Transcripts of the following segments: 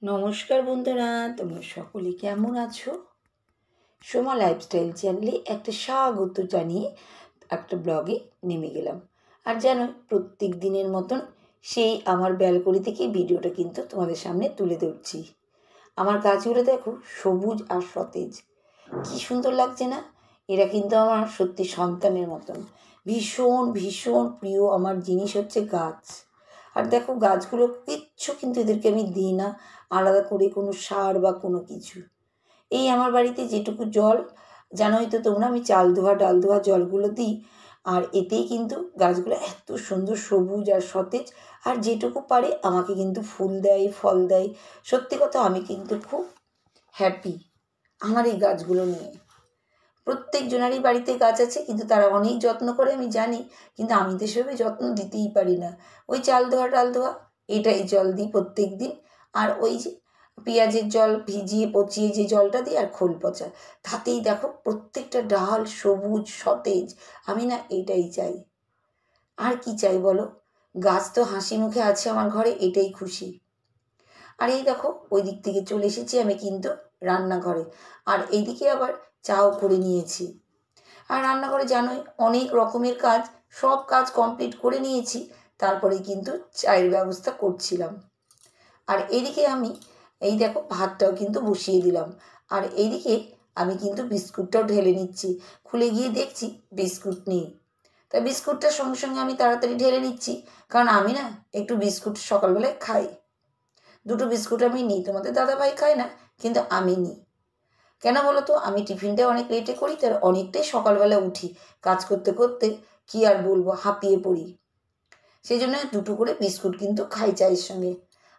নমস্কার বন্ধুরা, তোমরা সকলে কেমন আছো? সোমা লাইফস্টাইল চ্যানেলে একটা স্বাগত জানিয়ে একটা ব্লগে নেমে গেলাম। আর জানো, প্রত্যেক দিনের মতন সেই আমার ব্যালকনি থেকে ভিডিওটা কিন্তু তোমাদের সামনে তুলে ধরছি। আমার গাছগুলো দেখো, সবুজ আর সতেজ, কি সুন্দর লাগছে না? এরা কিন্তু আমার সত্যি সন্তানের মতন। ভীষণ ভীষণ প্রিয় আমার জিনিস হচ্ছে গাছ। আর দেখো, গাছগুলো কিচ্ছু কিন্তু এদেরকে আমি দিই না আলাদা করে কোনো সার বা কোনো কিছু। এই আমার বাড়িতে যেটুকু জল, জানোই তো তোমরা, আমি চাল ধোয়া ডাল ধোয়া জলগুলো দিই। আর এতেই কিন্তু গাছগুলো এত সুন্দর সবুজ আর সতেজ। আর যেটুকু পারে আমাকে কিন্তু ফুল দেয়, ফল দেয়। সত্যি কথা, আমি কিন্তু খুব হ্যাপি আমার এই গাছগুলো নিয়ে। প্রত্যেকজনারই বাড়িতে গাছ আছে, কিন্তু তারা অনেক যত্ন করে আমি জানি, কিন্তু আমি তো সেভাবে যত্ন দিতেই পারি না। ওই চাল ধোয়া ডাল ধোয়া এটাই জল দিই প্রত্যেক দিন। আর ওই যে পেঁয়াজের জল ভিজিয়ে পচিয়ে যে জলটা দিই, আর খোল পচা, তাতেই দেখো প্রত্যেকটা ডাল সবুজ সতেজ। আমি না এইটাই চাই, আর কি চাই বলো? গাছ তো হাসি মুখে আছে আমার ঘরে, এটাই খুশি। আর এই দেখো, ওই দিক থেকে চলে এসেছি আমি কিন্তু রান্নাঘরে। আর এইদিকে আবার চাও করে নিয়েছি। আর রান্নাঘরে জানোই অনেক রকমের কাজ, সব কাজ কমপ্লিট করে নিয়েছি। তারপরে কিন্তু চায়ের ব্যবস্থা করছিলাম। আর এদিকে আমি এই দেখো ভাতটাও কিন্তু বসিয়ে দিলাম। আর এইদিকে আমি কিন্তু বিস্কুটটাও ঢেলে নিচ্ছি। খুলে গিয়ে দেখছি বিস্কুট নেই। তাই বিস্কুটটার সঙ্গে সঙ্গে আমি তাড়াতাড়ি ঢেলে নিচ্ছি, কারণ আমি না একটু বিস্কুট সকালবেলায় খাই। দুটো বিস্কুট আমি নিই, তোমাদের দাদাভাই খায় না, কিন্তু আমি নিই। কেন বলো তো? আমি টিফিনটা অনেক লেটে করি, তার অনেকটাই সকালবেলা উঠি, কাজ করতে করতে কি আর বলবো, হাঁপিয়ে পড়ি। সেই জন্য দুটো করে বিস্কুট কিন্তু খাই চায়ের সঙ্গে।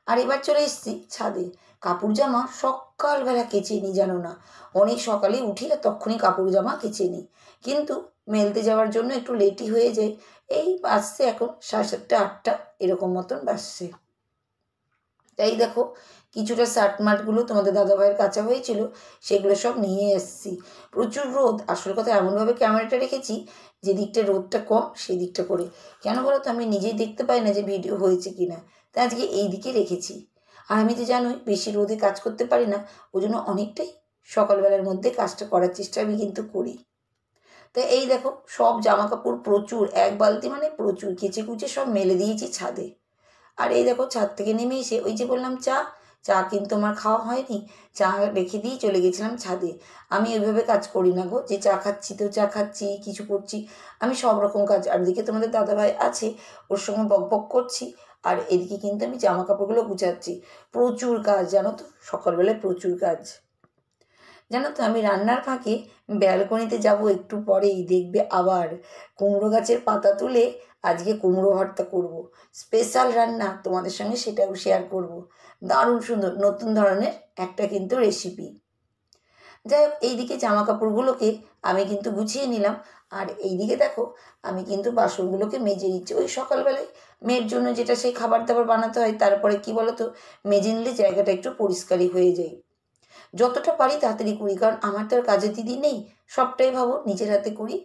আর এবার চলে এসেছি ছাদে। কাপড় জামা সকালবেলা কেচে নিই, জানো না, অনেক সকালে উঠি আর তখনই কাপড় জামা কেচে নিই। কিন্তু মেলতে যাওয়ার জন্য একটু লেটই হয়ে যায়। এই বাজছে এখন 7:30 8টা এরকম মতন বাজছে। তাই দেখো, কিছুটা শার্ট মার্টগুলো তোমাদের দাদাভাইয়ের কাঁচা হয়েছিল, সেগুলো সব নিয়ে এসেছি। প্রচুর রোদ, আসল কথা এমনভাবে ক্যামেরাটা রেখেছি যে দিকটা রোদটা কম সেই দিকটা করে। কেন বলো তো? আমি নিজেই দেখতে পাই না যে ভিডিও হয়েছে কি না, তাই আজকে এই দিকে রেখেছি। আর আমি তো জানোই বেশি রোদে কাজ করতে পারি না, ওই জন্য অনেকটাই সকালবেলার মধ্যে কাজটা করার চেষ্টা আমি কিন্তু করি। তো এই দেখো, সব জামা কাপড় প্রচুর, এক বালতি মানে প্রচুর, কেচে কুচে সব মেলে দিয়েছি ছাদে। আর এই দেখো, ছাদ থেকে নেমে এসে ওই যে বললাম চা, চা কিন্তু আমার খাওয়া হয়নি। চা রেখে দিয়ে চলে গেছিলাম ছাদে। আমি ওইভাবে কাজ করি না গো, যে চা খাচ্ছি তো চা খাচ্ছি, কিছু করছি। আমি সব রকম কাজ, আর দিকে তোমাদের দাদাভাই আছে, ওর সঙ্গে বক বক করছি। আর এদিকে কিন্তু আমি জামা কাপড়গুলো গুছাচ্ছি। প্রচুর কাজ জানো তো, সকালবেলায় প্রচুর কাজ। জানো তো, আমি রান্নার ফাঁকে ব্যালকনিতে যাব একটু পরেই, দেখবে আবার কুমড়ো গাছের পাতা তুলে আজকে কুমড়ো ভর্তা করব। স্পেশাল রান্না, তোমাদের সঙ্গে সেটাও শেয়ার করব। দারুণ সুন্দর নতুন ধরনের একটা কিন্তু রেসিপি। যাই হোক, এইদিকে জামা কাপড়গুলোকে আমি কিন্তু গুছিয়ে নিলাম। আর এইদিকে দেখো, আমি কিন্তু বাসনগুলোকে মেজে নিচ্ছি। ওই সকালবেলায় মেয়ের জন্য যেটা সেই খাবার দাবার বানাতে হয়, তারপরে কি বলো তো, মেজে নিলে জায়গাটা একটু পরিষ্কারই হয়ে যায়। যতটা পারি তাড়াতাড়ি করি, কারণ আমার তো আর কাজের দিদি নেই, সবটাই ভাবো নিজের হাতে করি।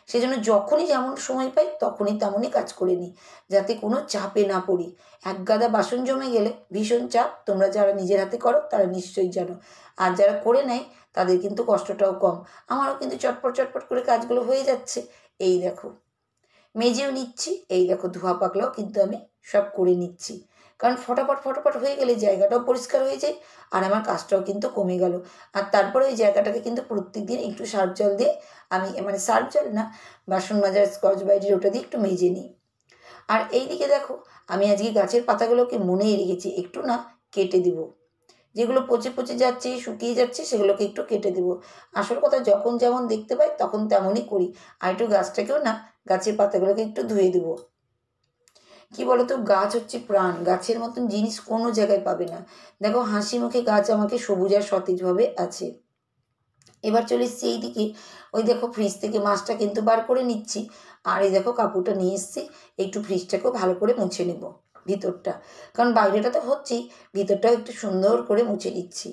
সেজন্য যখনই যেমন সময় পাই তখনই তেমনই কাজ করে নিই, যাতে কোনো চাপে না পড়ি। এক গাদা বাসন জমে গেলে ভীষণ চাপ, তোমরা যারা নিজের হাতে করো তারা নিশ্চয়ই জানো। আর যারা করে নেয় তাদের কিন্তু কষ্টটাও কম। আমারও কিন্তু চটপট চটপট করে কাজগুলো হয়ে যাচ্ছে। এই দেখো, মেজেও নিচ্ছি, এই দেখো ধোয়া পাকলাও কিন্তু আমি সব করে নিচ্ছি। কারণ ফটাফট ফটাফট হয়ে গেলে জায়গাটাও পরিষ্কার হয়ে যায়, আর আমার কাজটাও কিন্তু কমে গেল। আর তারপরে ওই জায়গাটাকে কিন্তু প্রত্যেক দিন একটু সার্ফ জল দিয়ে, আমি মানে সার্ফ জল না, বাসন মাজার স্কচ ব্রাইটের ওটা দিয়ে একটু মেজে নিই। আর এই দিকে দেখো, আমি আজকে গাছের পাতাগুলোকে মনেই রেখেছি একটু না কেটে দিব। যেগুলো পচে পচে যাচ্ছে, শুকিয়ে যাচ্ছে, সেগুলোকে একটু কেটে দেবো। আসল কথা, যখন যেমন দেখতে পাই তখন তেমনই করি। আর একটু গাছটাকেও না, গাছের পাতাগুলোকে একটু ধুয়ে দেবো। কি বলতো, গাছ হচ্ছে প্রাণ, গাছের মতন জিনিস কোনো জায়গায় পাবে না। দেখো, হাসি মুখে গাছ আমাকে সবুজ আর সতেজভাবে আছে। এবার চলে এসছি এইদিকে, ওই দেখো ফ্রিজ থেকে মাছটা কিন্তু বার করে নিচ্ছি। আর এই দেখো কাপড়টা নিয়ে এসছি, একটু ফ্রিজটাকেও ভালো করে মুছে নেব ভিতরটা, কারণ বাইরেটা তো হচ্ছেই, ভিতরটাও একটু সুন্দর করে মুছে নিচ্ছি।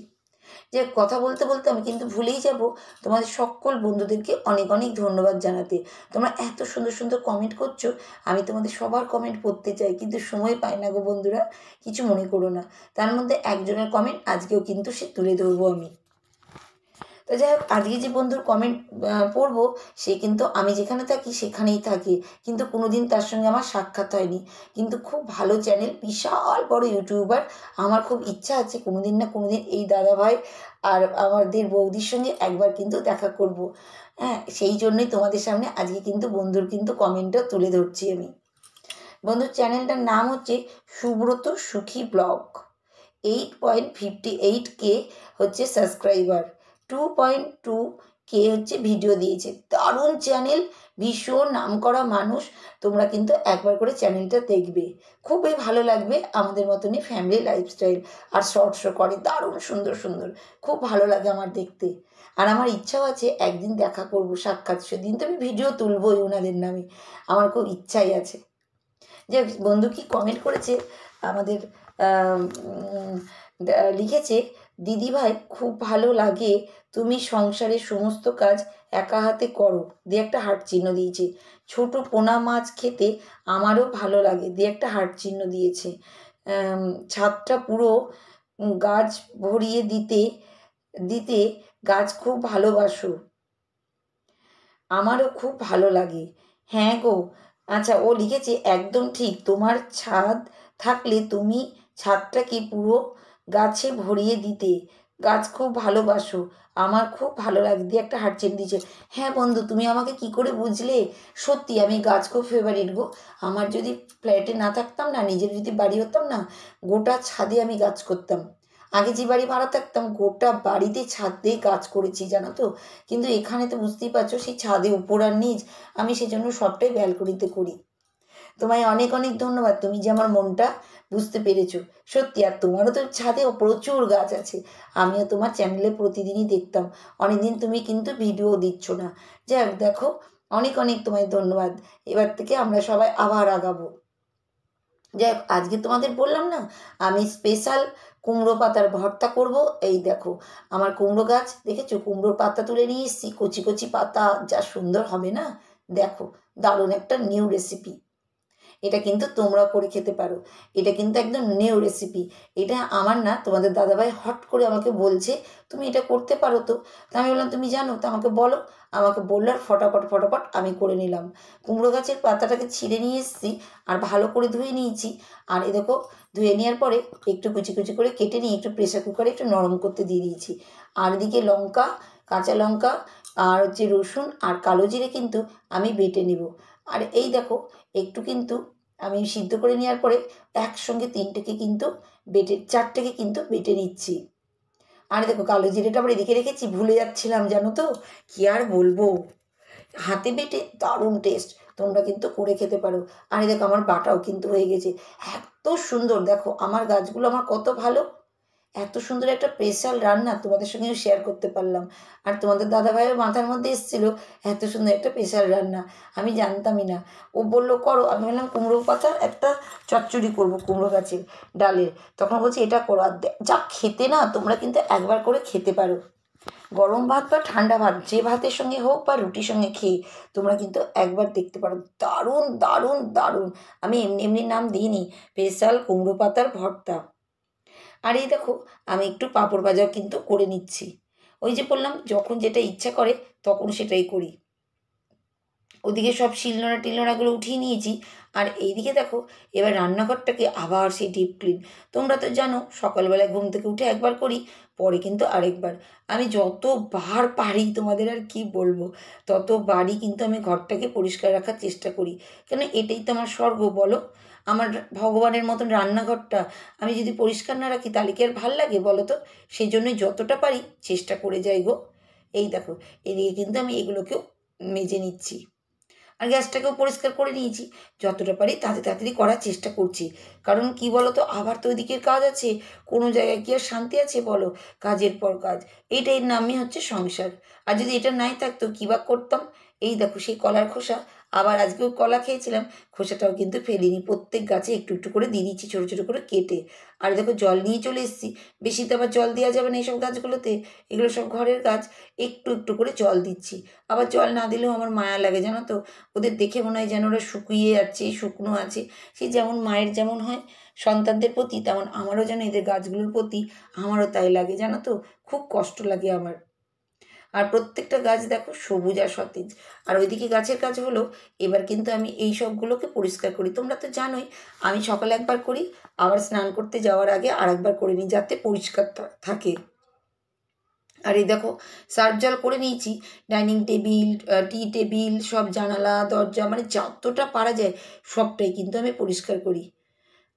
যে কথা বলতে বলতে আমি কিন্তু ভুলেই যাব তোমাদের সকল বন্ধুদেরকে অনেক অনেক ধন্যবাদ জানাতে। তোমরা এত সুন্দর সুন্দর কমেন্ট করছো, আমি তোমাদের সবার কমেন্ট পড়তে চাই, কিন্তু সময় পাই না গো বন্ধুরা, কিছু মনে করো না। তার মধ্যে একজনের কমেন্ট আজকেও কিন্তু সে তুলে ধরবো আমি। তো যাই হোক, আজকে যে বন্ধুর কমেন্ট পড়বো, সে কিন্তু আমি যেখানে থাকি সেখানেই থাকে, কিন্তু কোনোদিন তার সঙ্গে আমার সাক্ষাৎ হয়নি, কিন্তু খুব ভালো চ্যানেল, বিশাল বড় ইউটিউবার। আমার খুব ইচ্ছা আছে কোনোদিন না কোনোদিন এই দাদাভাই আর আমাদের বৌদির সঙ্গে একবার কিন্তু দেখা করব। হ্যাঁ, সেই জন্যই তোমাদের সামনে আজকে কিন্তু বন্ধুর কিন্তু কমেন্টটা তুলে ধরছি আমি। বন্ধুর চ্যানেলটার নাম হচ্ছে সুব্রত সুখী ব্লগ। 8.58K হচ্ছে সাবস্ক্রাইবার, 2.2K হচ্ছে ভিডিও দিয়েছে। দারুণ চ্যানেল, ভীষণ নামকরা মানুষ। তোমরা কিন্তু একবার করে চ্যানেলটা দেখবে, খুবই ভালো লাগবে। আমাদের মতনই ফ্যামিলি লাইফস্টাইল, আর শর্টসও করে দারুণ সুন্দর সুন্দর, খুব ভালো লাগে আমার দেখতে। আর আমার ইচ্ছাও আছে একদিন দেখা করব, সাক্ষাৎ, সেদিন তো আমি ভিডিও তুলবই ওনাদের নামে, আমার খুব ইচ্ছাই আছে। যে বন্ধু কি কমেন্ট করেছে আমাদের, লিখেছে, দিদিভাই খুব ভালো লাগে, তুমি সংসারের সমস্ত কাজ একা হাতে করো, দিয়ে একটা হার্ট চিহ্ন দিয়েছে। ছোট পোনা মাছ খেতে আমারও ভালো লাগে, দিয়ে একটা হার্ট চিহ্ন দিয়েছে। ছাদটা পুরো গাছ ভরিয়ে দিতে দিতে গাছ খুব ভালোবাসো, আমারও খুব ভালো লাগে। হ্যাঁ গো। আচ্ছা, ও লিখেছে একদম ঠিক, তোমার ছাদ থাকলে তুমি ছাদটাকে পুরো গাছে ভরিয়ে দিতে, গাছ খুব ভালোবাসো, আমার খুব ভালো লাগে, দিয়ে একটা হার্ট চিহ্ন দিয়েছে। হ্যাঁ বন্ধু, তুমি আমাকে কি করে বুঝলে? সত্যি আমি গাছ খুব ফেভারিট গো। আমার যদি ফ্ল্যাটে না থাকতাম না, নিজের যদি বাড়ি হতাম না, গোটা ছাদে আমি গাছ করতাম। আগে যে বাড়ি ভাড়া থাকতাম, গোটা বাড়িতে ছাদ দিয়ে গাছ করেছি জানো তো। কিন্তু এখানে তো বুঝতেই পারছো, সেই ছাদে উপর আর নিচ, আমি সেজন্য সবটাই ব্যালকনিতে করি। তোমায় অনেক অনেক ধন্যবাদ, তুমি যে আমার মনটা বুঝতে পেরেছো। সত্যি, আর তোমারও তো ছাদে প্রচুর গাছ আছে, আমিও তোমার চ্যানেলে প্রতিদিনই দেখতাম। অনেকদিন তুমি কিন্তু ভিডিও দিচ্ছ না। যাই হোক, দেখো, অনেক অনেক তোমায় ধন্যবাদ। এবার থেকে আমরা সবাই আবার আগাবো। যাই হোক, আজকে তোমাদের বললাম না আমি স্পেশাল কুমড়ো পাতার ভর্তা করব। এই দেখো, আমার কুমড়ো গাছ দেখেছো, কুমড়োর পাতা তুলে নিয়ে এসেছি, কচি কচি পাতা, যা সুন্দর হবে না। দেখো, দারুণ একটা নিউ রেসিপি। এটা কিন্তু তোমরাও করে খেতে পারো, এটা কিন্তু একদম নিউ রেসিপি। এটা আমার না, তোমাদের দাদাভাই হট করে আমাকে বলছে তুমি এটা করতে পারো তো। তা আমি বললাম তুমি জানো তো আমাকে বলো। আমাকে বললো, আর ফটাফট ফটাফট আমি করে নিলাম। কুমড়ো গাছের পাতাটাকে ছিঁড়ে নিয়ে এসেছি, আর ভালো করে ধুয়ে নিয়েছি। আর এ দেখো, ধুয়ে নেওয়ার পরে একটু কুচি কুচি করে কেটে নিয়ে একটু প্রেশার কুকারে একটু নরম করতে দিয়ে দিয়েছি। আর এদিকে লঙ্কা, কাঁচা লঙ্কা, আর হচ্ছে রসুন আর কালো জিরে কিন্তু আমি বেটে নেব। আর এই দেখো, একটু কিন্তু আমি সিদ্ধ করে নেওয়ার পরে একসঙ্গে চারটেকে কিন্তু বেটে নিচ্ছি। আর দেখো, কালো জিরেটা আবার এদিকে রেখেছি, ভুলে যাচ্ছিলাম জানো তো, কি আর বলবো, হাতে বেটে দারুণ টেস্ট। তোমরা কিন্তু করে খেতে পারো। আর দেখো, আমার বাটাও কিন্তু হয়ে গেছে। এত সুন্দর, দেখো আমার গাছগুলো আমার কত ভালো। এত সুন্দর একটা স্পেশাল রান্না তোমাদের সঙ্গে শেয়ার করতে পারলাম। আর তোমাদের দাদাভাইয়ের মাথার মধ্যে এসেছিলো এত সুন্দর একটা স্পেশাল রান্না, আমি জানতামই না। ও বললো করো, আমি বললাম কুমড়ো পাতার একটা চচ্চড়ি করবো, কুমড়ো গাছের ডালের। তখন বলছি এটা করো। আর যা খেতে না, তোমরা কিন্তু একবার করে খেতে পারো। গরম ভাত বা ঠান্ডা ভাত, যে ভাতের সঙ্গে হোক বা রুটির সঙ্গে খেয়ে তোমরা কিন্তু একবার দেখতে পারো, দারুণ দারুণ দারুণ। আমি এমনি এমনি নাম দিইনি, স্পেশাল কুমড়ো পাতার ভর্তা। আর এই দেখো, আমি একটু পাঁপড় ভাজাও কিন্তু করে নিচ্ছি। ওই যে বললাম, যখন যেটা ইচ্ছা করে তখন সেটাই করি। ওদিকে সব শিলনোড়া টিলনোড়াগুলো উঠিয়ে নিয়েছি। আর এইদিকে দেখো, এবার রান্নাঘরটাকে আবার সেই ডিপ ক্লিন। তোমরা তো জানো, সকালবেলায় ঘুম থেকে উঠে একবার করি, পরে কিন্তু আরেকবার। আমি যতবার পারি, তোমাদের আর কি বলবো, ততবারই কিন্তু আমি ঘরটাকে পরিষ্কার রাখার চেষ্টা করি। কেন, এটাই তো আমার স্বর্গ বলো। আমার ভগবানের মতন রান্নাঘরটা আমি যদি পরিষ্কার না রাখি, তাহলে কি আর ভাল লাগে বলো তো। সেই জন্যই যতটা পারি চেষ্টা করে যাই গো। এই দেখো, এদিকে কিন্তু আমি এগুলোকেও মেজে নিচ্ছি। আর গ্যাসটাকেও পরিষ্কার করে নিয়েছি। যতটা পারি তাড়াতাড়ি করার চেষ্টা করছি। কারণ কি বলো তো, আবার তো ওইদিকের কাজ আছে। কোনো জায়গায় কি আর শান্তি আছে বলো, কাজের পর কাজ। এইটাই নামই হচ্ছে সংসার। আর যদি এটা নাই থাকতো, কী বা করতাম। এই দেখো, সেই কলার খোসা আবার আজকেও কলা খেয়েছিলাম, খোসাটাও কিন্তু ফেলিনি, প্রত্যেক গাছে একটু একটু করে দিয়ে দিচ্ছি ছোটো ছোটো করে কেটে। আর দেখো জল নিয়ে চলে এসেছি, বেশি তো আবার জল দেওয়া যাবে না এইসব গাছগুলোতে, এগুলো সব ঘরের গাছ, একটু একটু করে জল দিচ্ছি। আবার জল না দিলেও আমার মায়া লাগে জানো তো, ওদের দেখে মনে হয় যেন ওরা শুকিয়ে যাচ্ছে, শুকনো আছে। সে যেমন মায়ের যেমন হয় সন্তানদের প্রতি, তেমন আমারও যেন এদের গাছগুলোর প্রতি আমারও তাই লাগে জানো তো, খুব কষ্ট লাগে আমার। আর প্রত্যেকটা গাছ দেখো সবুজ আর সতেজ। আর ওইদিকে গাছের কাজ হলো, এবার কিন্তু আমি এই সবগুলোকে পরিষ্কার করি। তোমরা তো জানোই আমি সকালে একবার করি, আবার স্নান করতে যাওয়ার আগে আর একবার করে নিই, যাতে পরিষ্কার থাকে। আর এই দেখো সার্ফ জল করে নিয়েছি, ডাইনিং টেবিল, টি টেবিল, সব জানালা দরজা, মানে যতটা পারা যায় সবটাই কিন্তু আমি পরিষ্কার করি।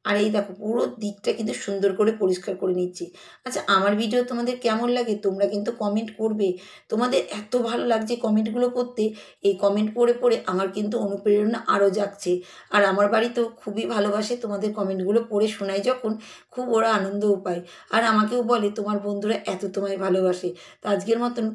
আর এই দেখো পুরো দিকটা কিন্তু সুন্দর করে পরিষ্কার করে নিচ্ছি। আচ্ছা, আমার ভিডিও তোমাদের কেমন লাগে তোমরা কিন্তু কমেন্ট করবে। তোমাদের এত ভালো লাগছে কমেন্টগুলো পড়তে, এই কমেন্ট পড়ে পড়ে আমার কিন্তু অনুপ্রেরণা আরও জাগছে। আর আমার বাড়িতেও খুবই ভালোবাসে, তোমাদের কমেন্টগুলো পড়ে শোনায় যখন, খুব ওরা আনন্দও পায়। আর আমাকেও বলে তোমার বন্ধুরা এত তোমায় ভালোবাসে। তো আজকের মতন